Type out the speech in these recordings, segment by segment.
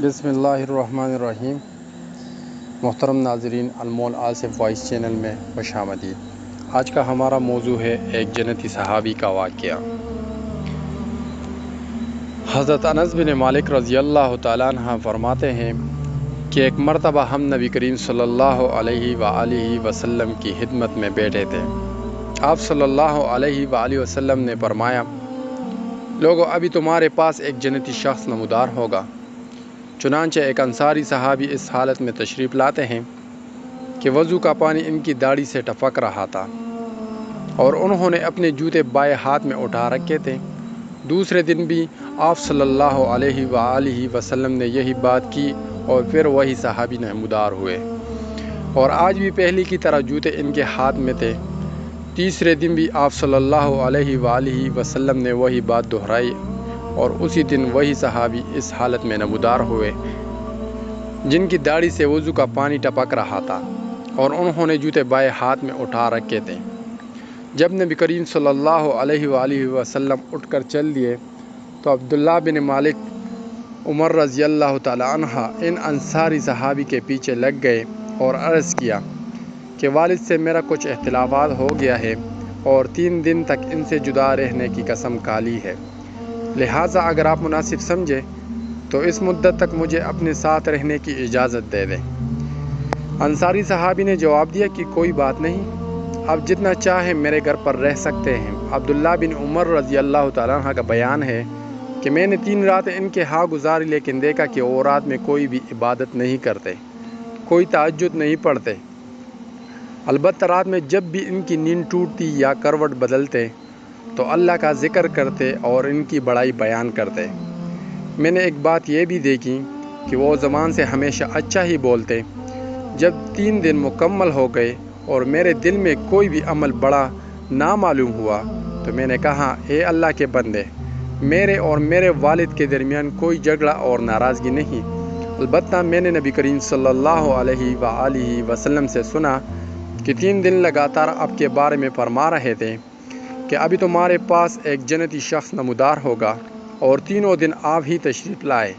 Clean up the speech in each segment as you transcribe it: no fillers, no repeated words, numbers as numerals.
بسم اللہ الرحمن الرحیم۔ محترم ناظرین، انمول آصف وائس چینل میں خوش آمدید۔ آج کا ہمارا موضوع ہے ایک جنتی صحابی کا واقعہ۔ حضرت انس بن مالک رضی اللہ تعالیٰ عنہ فرماتے ہیں کہ ایک مرتبہ ہم نبی کریم صلی اللہ علیہ وآلہ وسلم کی خدمت میں بیٹھے تھے۔ آپ صلی اللہ علیہ وآلہ وسلم نے فرمایا، لوگو، ابھی تمہارے پاس ایک جنتی شخص نمودار ہوگا۔ چنانچہ ایک انصاری صحابی اس حالت میں تشریف لاتے ہیں کہ وضو کا پانی ان کی داڑھی سے ٹپک رہا تھا اور انہوں نے اپنے جوتے بائیں ہاتھ میں اٹھا رکھے تھے۔ دوسرے دن بھی آپ صلی اللہ علیہ وآلہ وسلم نے یہی بات کی اور پھر وہی صحابی نمودار ہوئے، اور آج بھی پہلی کی طرح جوتے ان کے ہاتھ میں تھے۔ تیسرے دن بھی آپ صلی اللہ علیہ وآلہ وسلم نے وہی بات دہرائی اور اسی دن وہی صحابی اس حالت میں نمودار ہوئے جن کی داڑھی سے وضو کا پانی ٹپک رہا تھا اور انہوں نے جوتے بائیں ہاتھ میں اٹھا رکھے تھے۔ جب نبی کریم صلی اللہ علیہ وآلہ وسلم اٹھ کر چل دیے تو عبداللہ بن مالک عمر رضی اللہ تعالیٰ عنہ ان انصاری صحابی کے پیچھے لگ گئے اور عرض کیا کہ والد سے میرا کچھ اختلافات ہو گیا ہے اور 3 دن تک ان سے جدا رہنے کی قسم کھا لی ہے، لہٰذا اگر آپ مناسب سمجھے تو اس مدت تک مجھے اپنے ساتھ رہنے کی اجازت دے دیں۔ انصاری صحابی نے جواب دیا کہ کوئی بات نہیں، آپ جتنا چاہیں میرے گھر پر رہ سکتے ہیں۔ عبداللہ بن عمر رضی اللہ تعالیٰ عنہ کا بیان ہے کہ میں نے 3 راتیں ان کے ہاں گزاری، لیکن دیکھا کہ وہ رات میں کوئی بھی عبادت نہیں کرتے، کوئی تہجد نہیں پڑھتے، البتہ رات میں جب بھی ان کی نیند ٹوٹتی یا کروٹ بدلتے تو اللہ کا ذکر کرتے اور ان کی بڑائی بیان کرتے۔ میں نے ایک بات یہ بھی دیکھی کہ وہ زبان سے ہمیشہ اچھا ہی بولتے۔ جب 3 دن مکمل ہو گئے اور میرے دل میں کوئی بھی عمل بڑا نامعلوم ہوا تو میں نے کہا، اے اللہ کے بندے، میرے اور میرے والد کے درمیان کوئی جھگڑا اور ناراضگی نہیں، البتہ میں نے نبی کریم صلی اللہ علیہ وآلہ وسلم سے سنا کہ 3 دن لگاتار آپ کے بارے میں فرما رہے تھے کہ ابھی تمہارے پاس ایک جنتی شخص نمودار ہوگا، اور تینوں دن آپ ہی تشریف لائے،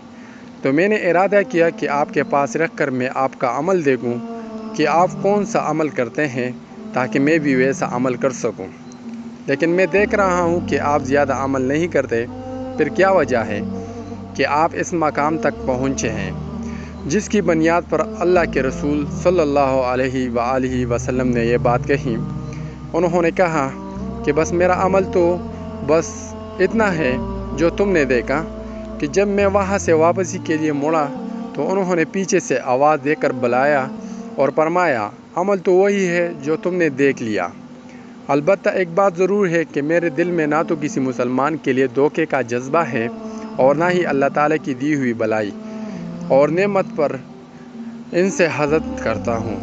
تو میں نے ارادہ کیا کہ آپ کے پاس رکھ کر میں آپ کا عمل دیکھوں کہ آپ کون سا عمل کرتے ہیں تاکہ میں بھی ویسا عمل کر سکوں، لیکن میں دیکھ رہا ہوں کہ آپ زیادہ عمل نہیں کرتے۔ پھر کیا وجہ ہے کہ آپ اس مقام تک پہنچے ہیں جس کی بنیاد پر اللہ کے رسول صلی اللہ علیہ وآلہ وسلم نے یہ بات کہی؟ انہوں نے کہا کہ بس میرا عمل تو بس اتنا ہے جو تم نے دیکھا کہ جب میں وہاں سے واپسی کے لیے مڑا تو انہوں نے پیچھے سے آواز دے کر بلایا اور فرمایا، عمل تو وہی ہے جو تم نے دیکھ لیا، البتہ ایک بات ضرور ہے کہ میرے دل میں نہ تو کسی مسلمان کے لیے دھوکے کا جذبہ ہے اور نہ ہی اللہ تعالیٰ کی دی ہوئی بلائی اور نعمت پر ان سے حسد کرتا ہوں،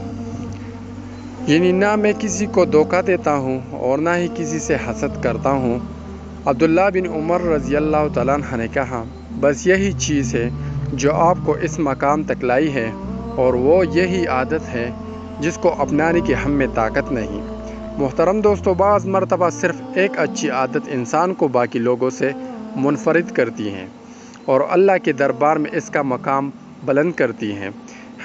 یعنی نہ میں کسی کو دھوکہ دیتا ہوں اور نہ ہی کسی سے حسد کرتا ہوں۔ عبداللہ بن عمر رضی اللہ تعالیٰ عنہ نے کہا، بس یہی چیز ہے جو آپ کو اس مقام تک لائی ہے، اور وہ یہی عادت ہے جس کو اپنانے کی ہم میں طاقت نہیں۔ محترم دوستو، بعض مرتبہ صرف ایک اچھی عادت انسان کو باقی لوگوں سے منفرد کرتی ہیں اور اللہ کے دربار میں اس کا مقام بلند کرتی ہیں۔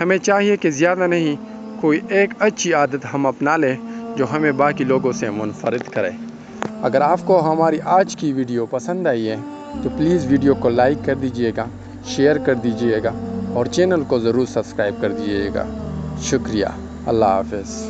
ہمیں چاہیے کہ زیادہ نہیں، کوئی ایک اچھی عادت ہم اپنا لیں جو ہمیں باقی لوگوں سے منفرد کرے۔ اگر آپ کو ہماری آج کی ویڈیو پسند آئی ہے تو پلیز ویڈیو کو لائک کر دیجئے گا، شیئر کر دیجئے گا اور چینل کو ضرور سبسکرائب کر دیجئے گا۔ شکریہ۔ اللہ حافظ۔